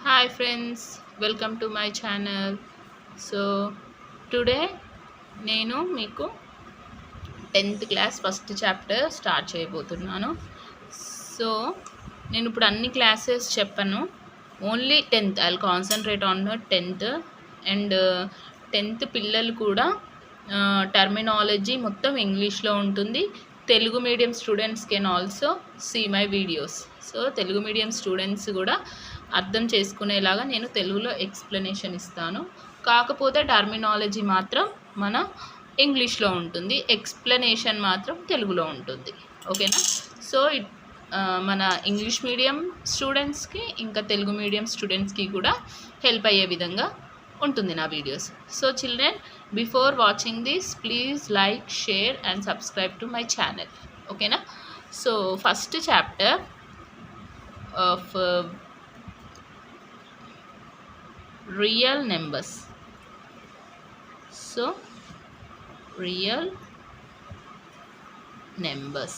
Hi friends, welcome to my channel. So today నేను మీకు 10th class first chapter start చేయబోతున్నాను. So నేను ఇప్పుడు అన్ని క్లాసెస్ చెప్పను, only 10th I will concentrate on the 10th. And 10th పిల్లలు కూడా టర్మినాలజీ మొత్తం ఇంగ్లీష్లో ఉంటుంది. Telugu medium students can also see my videos. So Telugu medium students కూడా అర్థం చేసుకునేలాగా నేను తెలుగులో ఎక్స్ప్లెనేషన్ ఇస్తాను. కాకపోతే టర్మినాలజీ మాత్రం మన ఇంగ్లీష్లో ఉంటుంది, ఎక్స్ప్లెనేషన్ మాత్రం తెలుగులో ఉంటుంది. ఓకేనా? సో మన ఇంగ్లీష్ మీడియం స్టూడెంట్స్కి ఇంకా తెలుగు మీడియం స్టూడెంట్స్కి కూడా హెల్ప్ అయ్యే విధంగా ఉంటుంది నా videos. So children, before watching this please like, share and subscribe to my channel. ఓకేనా? So first chapter of real numbers. So real numbers,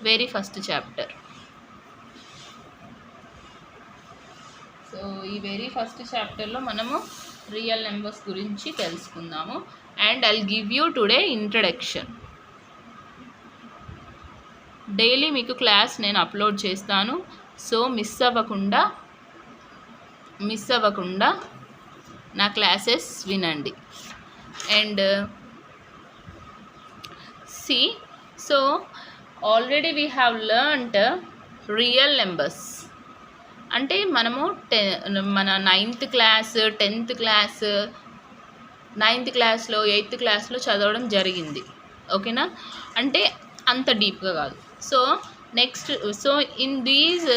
very first chapter. So ఈ వెరీ ఫస్ట్ చాప్టర్లో మనము రియల్ నెంబర్స్ గురించి తెలుసుకుందాము. And I will give you today introduction. Daily మీకు class నేను upload చేస్తాను. So miss అవ్వకుండా నా క్లాసెస్ వినండి. And see, so already we have learned real numbers. అంటే మనము మన 9th class, 10th class, 9th క్లాస్లో, 8th క్లాస్లో చదవడం జరిగింది. ఓకేనా? అంటే అంత డీప్గా కాదు. So next, so in these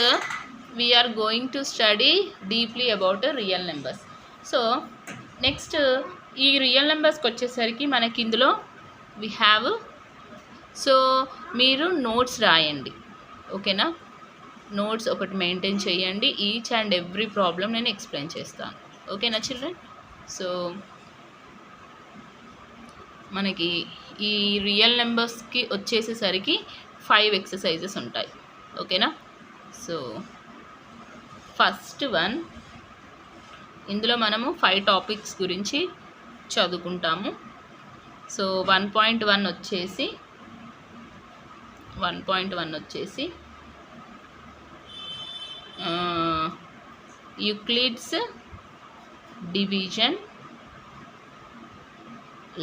we are going to study deeply about real numbers. So next ఈ రియల్ నెంబర్స్కి వచ్చేసరికి మనకి ఇందులో వి హ్యావ్, సో మీరు నోట్స్ రాయండి. ఓకేనా? నోట్స్ ఒకటి మెయింటైన్ చేయండి. ఈచ్ అండ్ ఎవ్రీ ప్రాబ్లం నేను ఎక్స్ప్లెయిన్ చేస్తాను. ఓకేనా చిల్డ్రన్? సో మనకి ఈ రియల్ నెంబర్స్కి వచ్చేసేసరికి 5 ఎక్సర్సైజెస్ ఉంటాయి. ఓకేనా? సో ఫస్ట్ వన్, ఇందులో మనము 5 టాపిక్స్ గురించి చదువుకుంటాము. సో 1.1 వచ్చేసి యూక్లిడ్స్ డివిజన్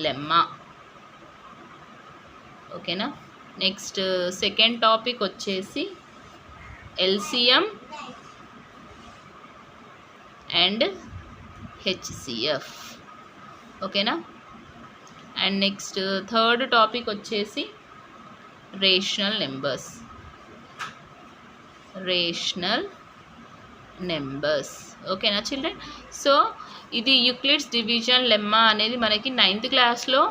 లెమ్మా. ఓకేనా? నెక్స్ట్ సెకండ్ టాపిక్ వచ్చేసి ఎల్సిఎం అండ్ హెచ్సిఎఫ్. ఓకేనా? అండ్ నెక్స్ట్ థర్డ్ టాపిక్ వచ్చేసి రేషనల్ నెంబర్స్. ఓకేనా చిల్డ్రన్? సో ఇది యూక్లిడ్స్ డివిజన్ లెమ్మా అనేది మనకి 9th క్లాస్లో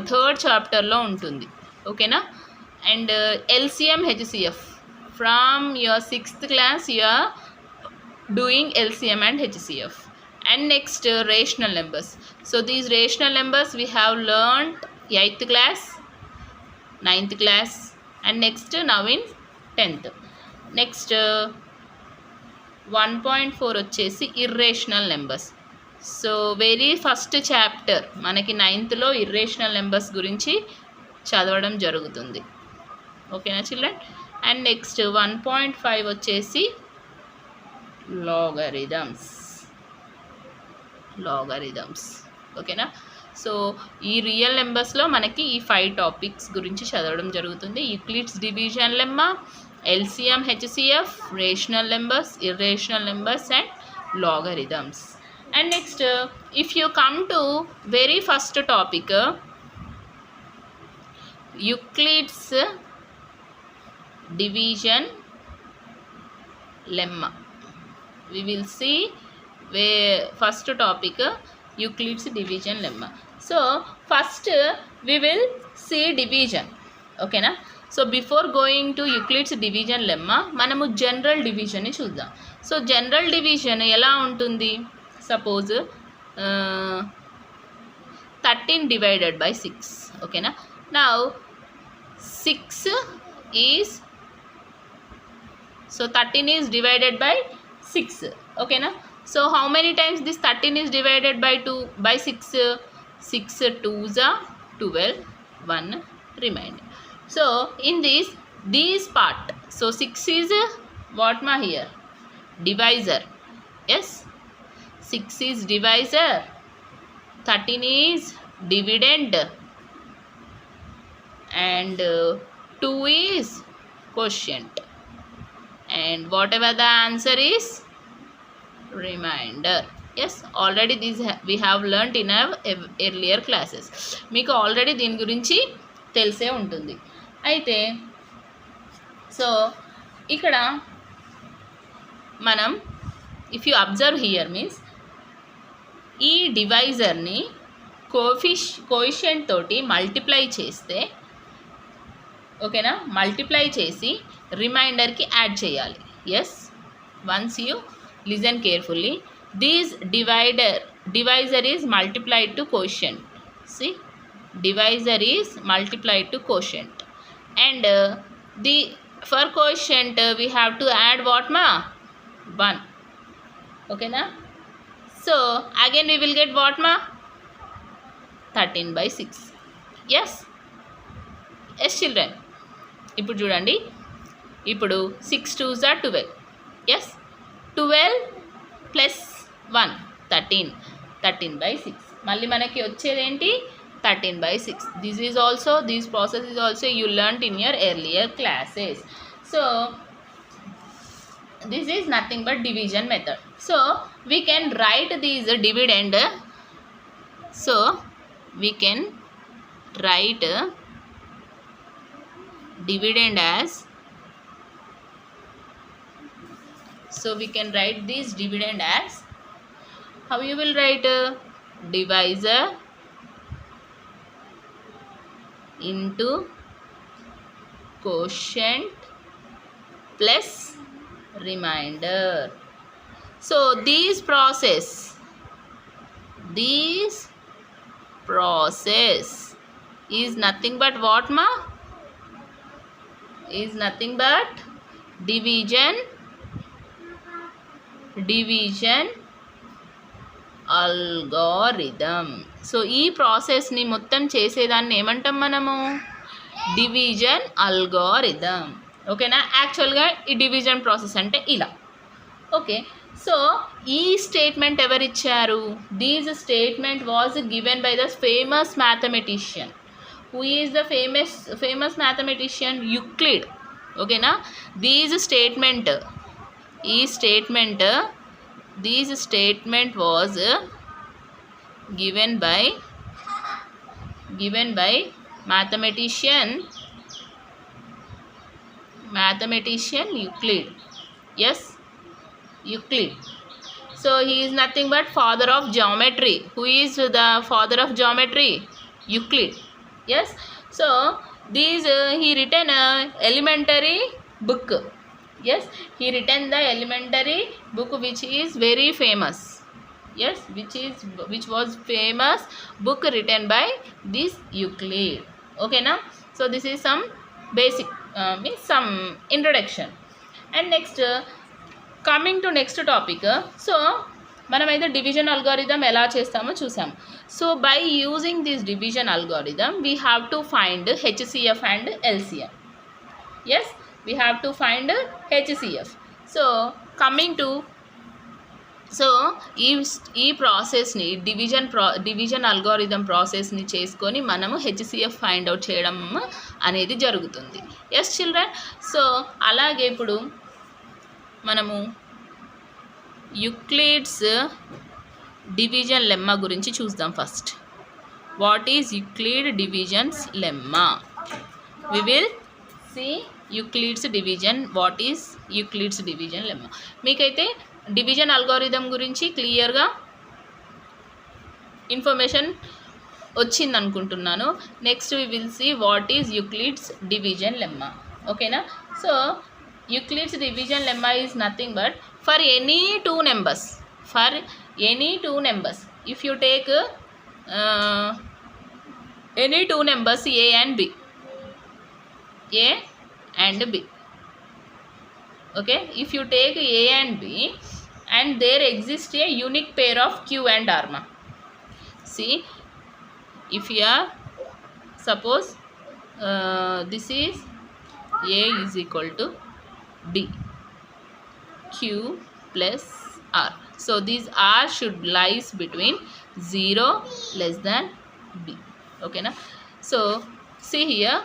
3rd చాప్టర్లో ఉంటుంది. ఓకేనా? And LCM, HCF from your 6th class you are doing LCM and HCF. And next rational numbers. So these rational numbers we have learned 8th class, 9th class and next now in 10th. Next 1.4 వచ్చేసి irrational numbers. So very first chapter మనకి 9thలో irrational numbers గురించి చదవడం జరుగుతుంది. ఓకేనా children? And next 1.5 వచ్చేసి logarithms. ఓకేనా? So ఈ real నెంబర్స్లో మనకి ఈ 5 టాపిక్స్ గురించి చదవడం జరుగుతుంది. Euclid's division lemma, LCM, HCF, rational numbers, irrational numbers and logarithms. And next if you come to very first topic Euclid's division lemma. We will see first topic Euclid's division lemma. So first we will see division. Okay na? So before going to Euclid's division lemma manamu general division ni chuddam. So general division ela untundi, suppose 13 divided by 6. Okay na? Now 6 is So 13 is divided by 6. Okay na? So how many times this 13 is divided by 6? 6 2s are 12, 1 remainder. So in this part, so 6 is what ma here? Divisor. Yes, 6 is divisor, 13 is dividend, and 2 is quotient, and whatever the answer is remainder. Yes, already this we have learnt in our earlier classes. మీకు already దీని గురించి తెలిసే ఉంటుంది. అయితే so ఇక్కడ మనం if you observe here means ఈ డివైజర్ని కోఎఫిషియంట్ తోటి మల్టిప్లై చేస్తే, ఓకేనా, మల్టిప్లై చేసి రిమైండర్కి యాడ్ చేయాలి. Yes, once you listen carefully, this divisor is multiplied to quotient. See, divisor is multiplied to quotient, and the for quotient we have to add what ma? 1. Okay na? So again we will get what ma? 13 by 6. Yes, yes children. ఇప్పుడు చూడండి, ఇప్పుడు 6 2s are 12. Yes, 12 plus 1 13, 13 by 6. మళ్ళీ మనకి వచ్చేది ఏంటి? 13 by 6. This process is also you learnt in your earlier classes. So this is nothing but division method. So we can write these dividend. So we can write dividend as, so we can write this dividend as, how you will write? Divisor into quotient plus remainder. So this process is nothing but what ma? Is nothing but division algorithm. So ఈ ప్రాసెస్ని మొత్తం చేసేదాన్ని ఏమంటాం మనము? Division algorithm. ఓకేనా? యాక్చువల్గా ఈ division process అంటే ఇలా. ఓకే, సో ఈ స్టేట్మెంట్ ఎవరిచ్చారు? These statement was given by the famous mathematician. Who is the famous mathematician? Euclid. ఓకేనా? These statement was given by mathematician Euclid. Yes, Euclid. So he is nothing but father of geometry. Who is the father of geometry? Euclid. Yes, so these he written a elementary book. Yes, he written the elementary book which is very famous. Yes, which was famous book written by this Euclid. Okay na? So this is some basic means some introduction. And next coming to next topic. So మనమైతే division algorithm ఎలా చేస్తామో చూసాం. So by using this division algorithm we have to find HCF and LCM. Yes, we have to find HCF. So coming to, so ఈ ప్రాసెస్ని division algorithm ప్రాసెస్ని చేసుకొని మనము HCF find out చేయడం అనేది జరుగుతుంది. Yes children. సో అలాగే ఇప్పుడు మనము యూక్లిడ్స్ డివిజన్ లెమ్మా గురించి చూద్దాం. First, what is Euclid divisions lemma? We will see Euclid's division. What is Euclid's division lemma? మీకైతే డివిజన్ అల్గోరిథం గురించి క్లియర్గా ఇన్ఫర్మేషన్ వచ్చింది అనుకుంటున్నాను. Next we will see what is Euclid's division lemma. ఓకేనా? So Euclid's division lemma is nothing but for any two numbers if you take any two numbers A and B, Okay, if you take A and B and there exists a unique pair of Q and R. See, if you are, suppose this is A is equal to B, Q plus R. So these R should lies between 0 less than B. Okay na? So see here,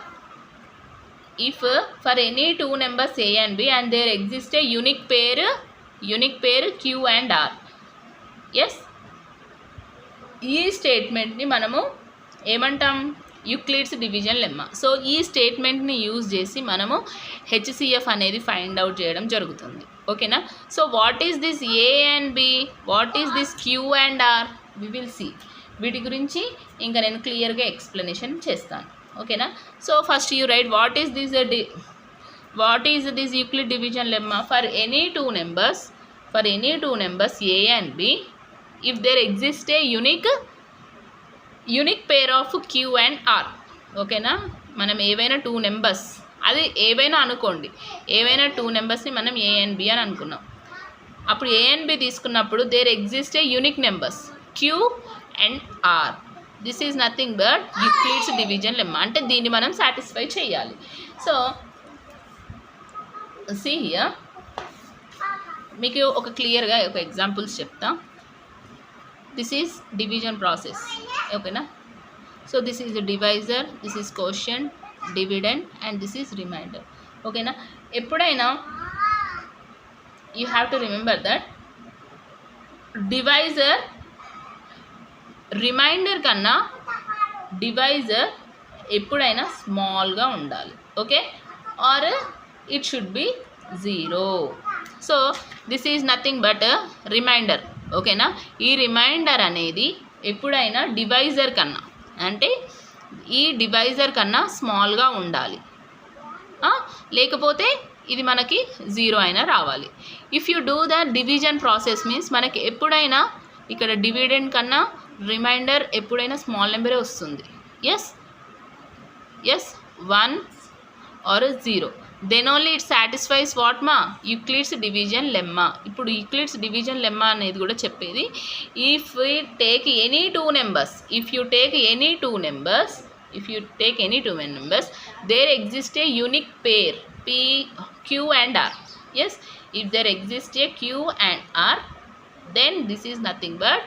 if for any two numbers A and B and there exists a unique pair Q and R. Yes, ఈ స్టేట్మెంట్ని మనము ఏమంటాం, Euclid's division lemma. So ఈ స్టేట్మెంట్ని use చేసి మనము HCF అనేది find out చేయడం జరుగుతుంది. ఓకేనా? So what is this A and B, what is this Q and R, we will see. వీటి గురించి ఇంకా నేను క్లియర్గా ఎక్స్ప్లెనేషన్ చేస్తాను. ఓకేనా? So first you write what is this Euclid division lemma for any two numbers A and B if there exists a unique pair of Q and R. ఓకేనా? మనం ఏవైనా టూ నెంబర్స్, అది ఏవైనా అనుకోండి, ఏవైనా టూ నెంబర్స్ని మనం ఏ అండ్ బి అని అనుకున్నాం. అప్పుడు ఏ అండ్ బి తీసుకున్నప్పుడు there exist a unique numbers Q and R. This is nothing but Euclid's division lemma. అంటే దీన్ని మనం సాటిస్ఫై చేయాలి. సో సీ హియర్, మీకు ఒక క్లియర్గా ఒక ఎగ్జాంపుల్స్ చెప్తా. This is division process. Okay na? So this is the divisor, this is quotient, dividend and this is remainder. Okay na? Eppudaina you have to remember that divisor remainder kanna divisor eppudaina small ga undali. Okay, or it should be 0. So this is nothing but a remainder. ఓకేనా? ఈ reminder అనేది ఎప్పుడైనా divisor కన్నా, అంటే ఈ divisor కన్నా స్మాల్గా ఉండాలి, లేకపోతే ఇది మనకి 0 అయినా రావాలి. If you do the division process means మనకి ఎప్పుడైనా ఇక్కడ డివిడెండ్ కన్నా రిమైండర్ ఎప్పుడైనా స్మాల్ నెంబరే వస్తుంది. Yes 1 or 0. Then only it satisfies what మా యూక్లిడ్స్ డివిజన్ లెమ్మా. ఇప్పుడు యూక్లిడ్స్ డివిజన్ లెమ్మా అనేది కూడా చెప్పేది, if you take any two numbers there exist a unique pair Q and R. Yes, if there exists a Q and R, then this is nothing but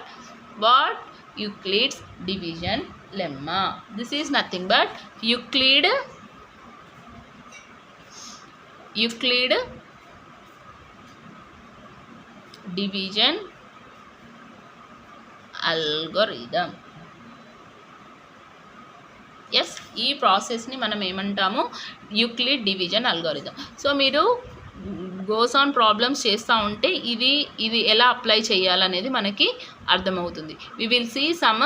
what Euclid's division lemma. This is nothing but Euclid division algorithm. Yes, ఈ ప్రాసెస్ని మనం ఏమంటాము, Euclid division algorithm. So మీరు goes on problems చేస్తూ ఉంటే ఇది ఎలా apply చేయాలనేది మనకి అర్థమవుతుంది. We will see some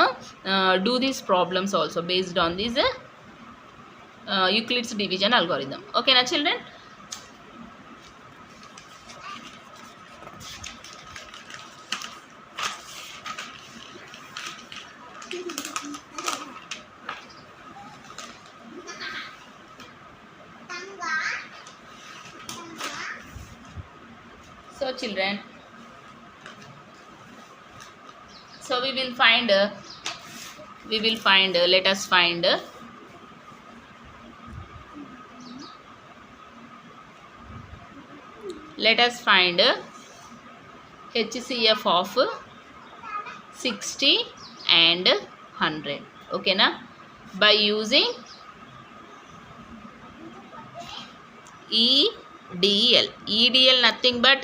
do these problems also based on this Euclid's division algorithm. ఓకేనా children? So children, so we will find let us find HCF of 60 and 100. Okay na? By using EDL nothing but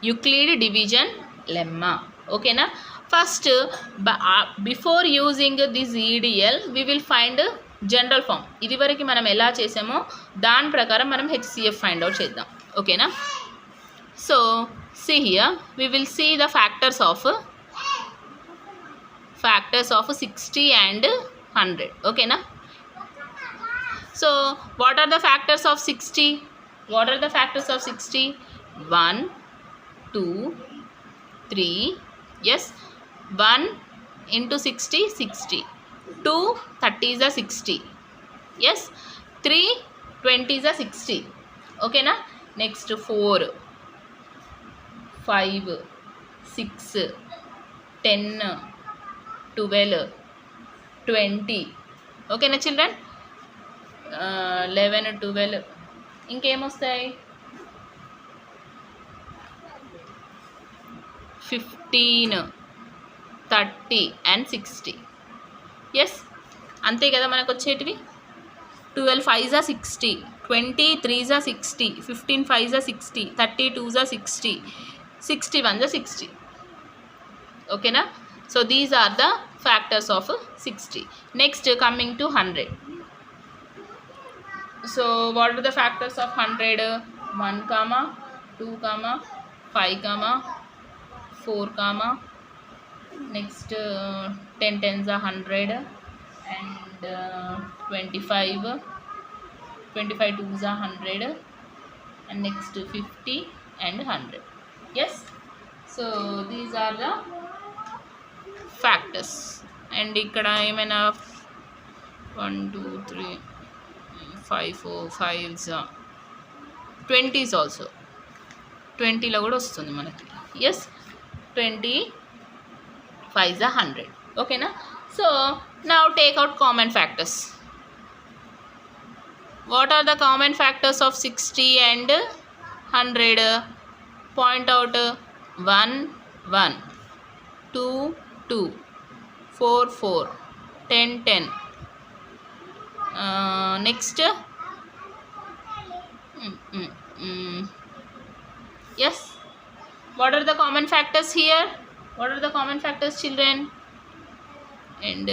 Euclid division lemma. Okay na? First before using this EDL we will find general form. ఇది వరకు మనం ఎలా చేసామో దాని ప్రకారం మనం HCF find out చేద్దాం. Okay na? So see here, we will see the factors of 60 and 100. Okay na? So what are the factors of 60? 1, 2, 3. Yes, 1 into 60, 60. 2, 30 is a 60. Yes, 3, 20 is a 60. Okay na? Next 4, 5, 6, 10, 12, 20. ఓకేనా children? 11, 12 ఇంకేమొస్తాయి? 15, 30 and 60. Yes, అంతే కదా మనకు వచ్చేటివి. 12 5s are 60, 20 3s are 60, 15 5s are 60, 30 2s are 60, 61s are 60. ఓకేనా? So these are the factors of 60. Next coming to 100. So what are the factors of 100? 1, 2, 5, 4, next 10 10s are 100 and 25 2s are 100 and next 50 and 100. Yes, so these are the factors. And ikkada emaina 1 2 3 5 4 5s 20s also 20 lo kuda vastundi manaki. Yes, 20 5s are 100. Okay na? So now take out common factors. What are the common factors of 60 and 100? Point out. 1 1, 2 2, 4 4, 10 10. Next yes, what are the common factors here? What are the common factors, children? And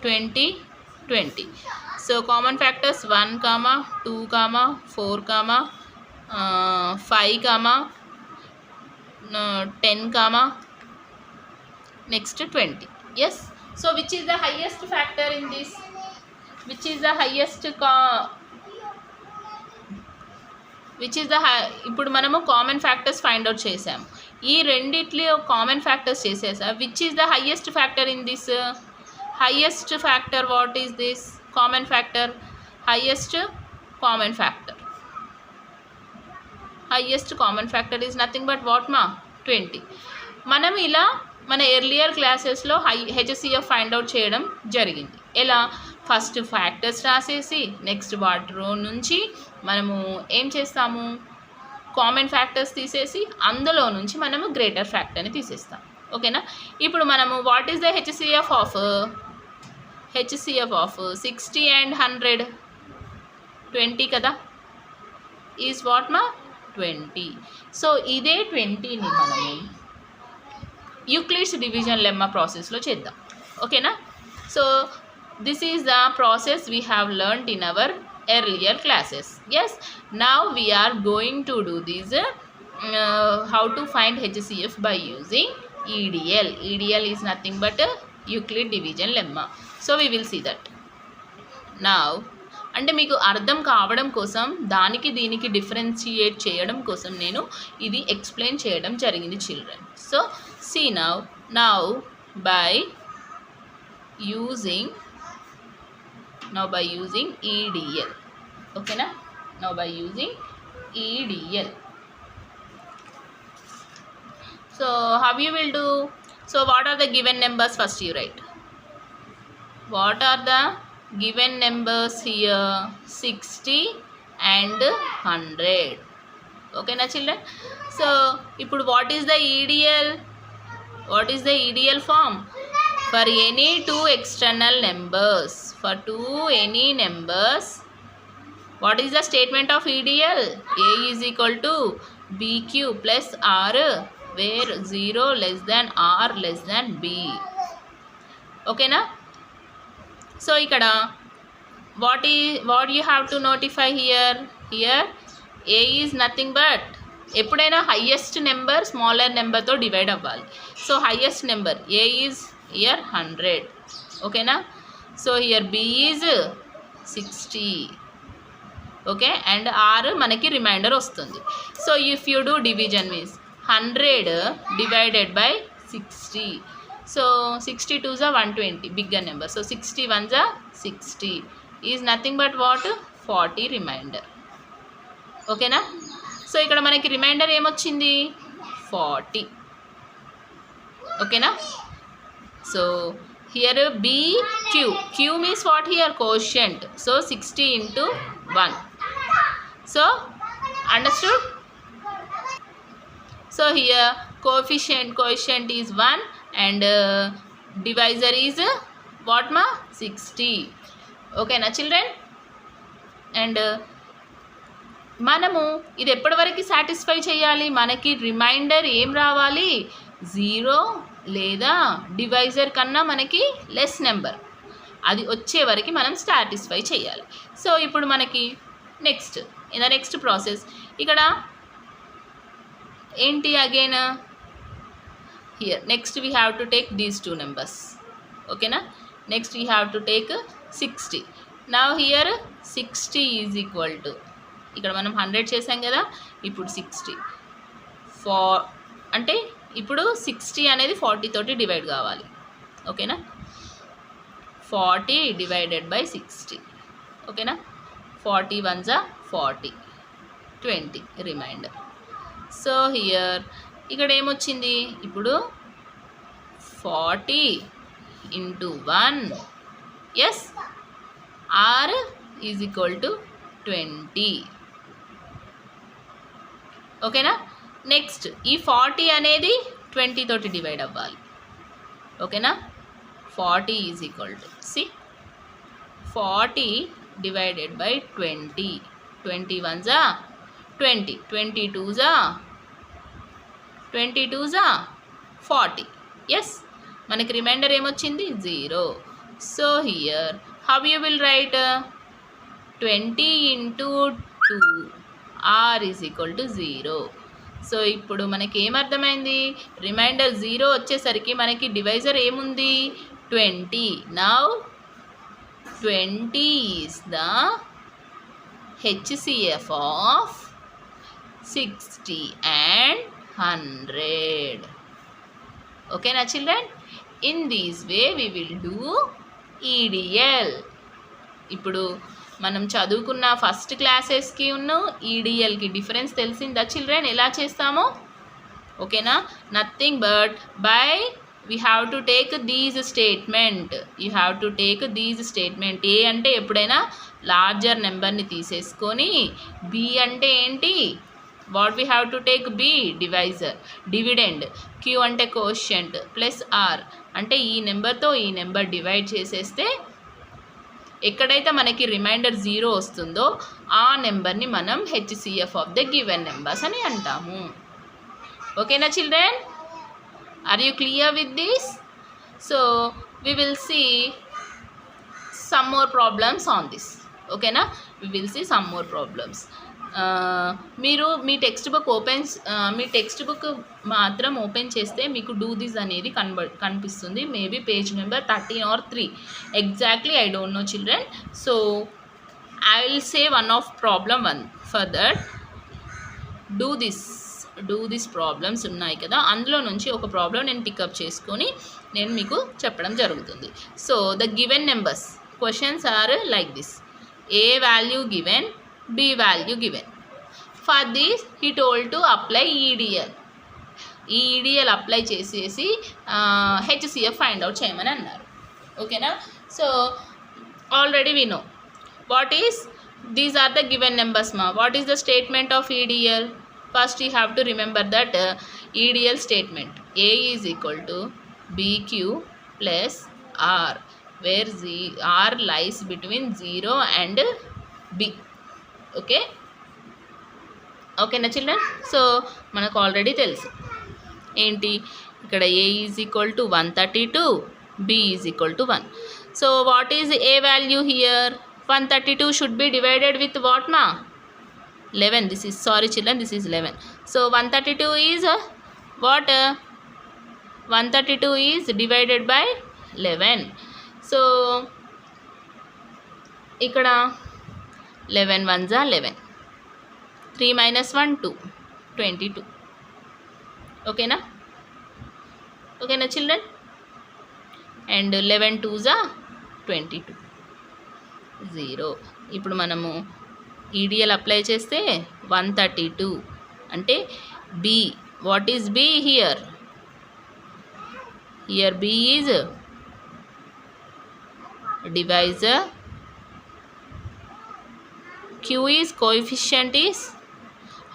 20 20. So common factors 1, 2, 4, 5, 10, next 20. Yes, so which is the highest factor in this? Which is the highest ఇప్పుడు మనము common factors find out చేసాము. ఈ రెండిట్లో common factors చేసేసా. Which is the highest factor in this? Highest factor, what is this? Common factor. Highest common factor. Highest common factor is nothing but what మా? 20. మనం ఇలా మన ఎర్లియర్ క్లాసెస్లో HCF find out చేయడం జరిగింది. ఎలా? ఫస్ట్ ఫ్యాక్టర్స్ రాసేసి నెక్స్ట్ వాటిలో నుంచి మనము ఏం చేస్తాము? కామన్ ఫ్యాక్టర్స్ తీసేసి అందులో నుంచి మనము గ్రేటర్ ఫ్యాక్టర్ని తీసేస్తాం. ఓకేనా? ఇప్పుడు మనము what is the HCF of 60 and 100? 20 కదా? ఈజ్ వాట్ మా? 20. సో ఇదే 20ని మనము యూక్లిడ్స్ డివిజన్ లెమ్మా ప్రాసెస్లో చేద్దాం. ఓకేనా? So this is the process we have learnt in our earlier classes. Yes, now we are going to do this how to find HCF by using EDL. EDL is nothing but a Euclid division lemma. So we will see that now. అంటే మీకు అర్థం కావడం కోసం, దానికి దీనికి differentiate చేయడం కోసం నేను ఇది ఎక్స్ప్లెయిన్ చేయడం జరిగింది children. So see now by using EDL. Okay na? Now by using EDL. So how you will do? So what are the given numbers? First you write. What are the given numbers here? 60 and 100. Okay na children? So ఇప్పుడు what is the EDL? What is the EDL form? For any two external numbers, any numbers, what is the statement of EDL? A is equal to BQ plus R, where 0 less than R less than B. Okay na? So ikkada what you have to notify here? Here A is nothing but ఎప్పుడైనా highest number smaller నెంబర్తో divide అవ్వాలి. So highest number A is here 100. ఓకేనా? So here B is 60. Okay, and R మనకి remainder వస్తుంది. So if you do division means 100 divided by 60. సో 62s are 120, bigger number. So 61s are 60 is nothing but what? 40 remainder. ఓకేనా? So ఇక్కడ మనకి remainder ఏమొచ్చింది 40. ఓకేనా. So here BQ, Q means what here? Quotient. So 60 into 1. So understood? So here coefficient is 1 and divisor is what ma? 60. Okay na children? And మనము ఇది ఎప్పటి వరకు satisfy చేయాలి? మనకి రిమైండర్ ఏం రావాలి? 0 లేదా డివైజర్ కన్నా మనకి లెస్ నెంబర్, అది వచ్చే వరకు మనం సాటిస్ఫై చేయాలి. సో ఇప్పుడు మనకి నెక్స్ట్ ప్రాసెస్ ఇక్కడ ఏంటి? Again here next we have to take these 2 numbers. ఓకేనా. Next we have to take 60. Now here 60 is equal to, ఇక్కడ మనం 100 చేసాం కదా, ఇప్పుడు 60 అంటే ఇప్పుడు 60 అనేది 40 తోటి డివైడ్ కావాలి. ఓకేనా. 40 డివైడెడ్ బై 60. ఓకేనా. 40 1s are 40, 20 reminder. So here ఇక్కడ ఏమొచ్చింది? ఇప్పుడు 40 into 1, yes, R is equal to 20. ఓకేనా. నెక్స్ట్ ఈ 40 అనేది 20 తోటి డివైడ్ అవ్వాలి. ఓకేనా. 40 is equal to 40 divided by 20. 20 1s are 20, 22s are 40. Yes, మనకి రిమైండర్ ఏమొచ్చింది? 0. So here how you will write? 20 into 2, R is equal to 0. So ఇప్పుడు మనకి ఏమర్థమైంది? రిమైండర్ 0 వచ్చేసరికి మనకి డివైజర్ ఏముంది? 20. Now 20 is the HCF of 60 and 100. ఓకేనా children? In this way we will do EDL. ఇప్పుడు మనం చదువుకున్న ఫస్ట్ క్లాసెస్కి ఉన్న EDLకి డిఫరెన్స్ తెలిసిందా చిల్డ్రన్? ఎలా చేస్తామో? ఓకేనా. Nothing but by we have to take these statement. You have to take these statement. A అంటే ఎప్పుడైనా లార్జర్ నెంబర్ని తీసేసుకొని, బి అంటే ఏంటి? What we have to take? B divisor, dividend. Q అంటే కోషియంట్, ప్లస్ ఆర్ అంటే ఈ నెంబర్తో ఈ నెంబర్ డివైడ్ చేసేస్తే ఎక్కడైతే మనకి రిమైండర్ 0 వస్తుందో ఆ నెంబర్ని మనం HCF ఆఫ్ ద గివెన్ నెంబర్స్ అని అంటాము. ఓకేనా children? Are you clear with this? So we will see some more problems on this. ఓకేనా. we will see some more problems. మీరు మీ టెక్స్ట్ బుక్ మాత్రం ఓపెన్ చేస్తే మీకు డూ దిస్ అనేది కనిపిస్తుంది. Maybe page number 13 or 3 exactly, I don't know children. So I will say one of problem 1 for that. Do this problems ఉన్నాయి కదా, అందులో నుంచి ఒక ప్రాబ్లం నేను పికప్ చేసుకొని నేను మీకు చెప్పడం జరుగుతుంది. So the given numbers questions are like this. A value given, B value given. For this he told to apply EDL. EDL apply చేసేసి HCF ఫైండ్ అవుట్ చేయమని అన్నారు. ఓకేనా. So already we know what is these are the given numbers మా. What is the statement of EDL? First you have to remember that EDL statement. A is equal to BQ plus R, where R lies between 0 and B. Okay. ఓకేనా children? So మనకు ఆల్రెడీ తెలుసు ఏంటి, ఇక్కడ A is equal to 132, B is equal to 1. So what is A value here? 132 should be divided with what మా? 11. This is, sorry children, this is 11. So 132 is what? 132 is divided by 11. So ఇక్కడ 11 1s are 11. 3 minus 1 2, 22. ఓకేనా. ఓకేనా children? And 11 2s are 22, 0. ఇప్పుడు మనము EDL apply చేస్తే 132 అంటే B. What is B here? Here B is divisor. Q is coefficient is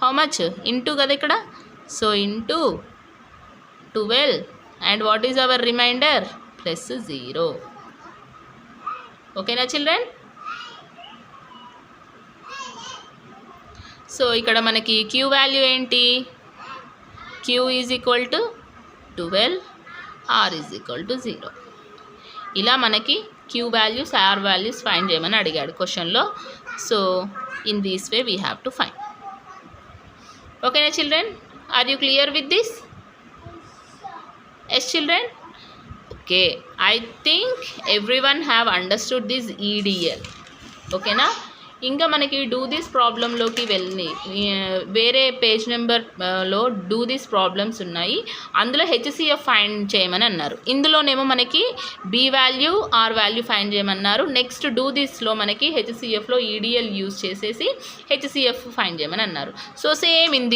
how much? Into kada ikkada. So into 12. And what is our remainder? Plus 0. Okay na children? So ఇక్కడ మనకి Q value ఏంటి? Q is equal to 12, R is equal to 0. ఇలా మనకి Q values R values find చేయమని అడిగాడు క్వశ్చన్లో. So in this way we have to find. ఓకేనా children? Are you clear with this? Yes children? Okay, I think everyone have understood this EDL. ఓకేనా? ఇంకా మనకి do this ప్రాబ్లంలోకి వెళ్ళి వేరే page నెంబర్లో డూ దిస్ ప్రాబ్లమ్స్ ఉన్నాయి. అందులో హెచ్సిఎఫ్ ఫైండ్ చేయమని అన్నారు. ఇందులోనేమో మనకి B value R value find చేయమన్నారు. నెక్స్ట్ డూ దిస్లో మనకి హెచ్సిఎఫ్లో ఈడిఎల్ యూజ్ చేసేసి హెచ్సిఎఫ్ ఫైండ్ చేయమని అన్నారు. So same in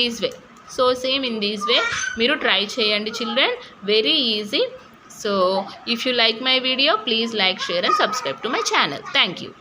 these way మీరు ట్రై చేయండి children. Very easy. So if you like my video please like, share and subscribe to my channel. Thank you.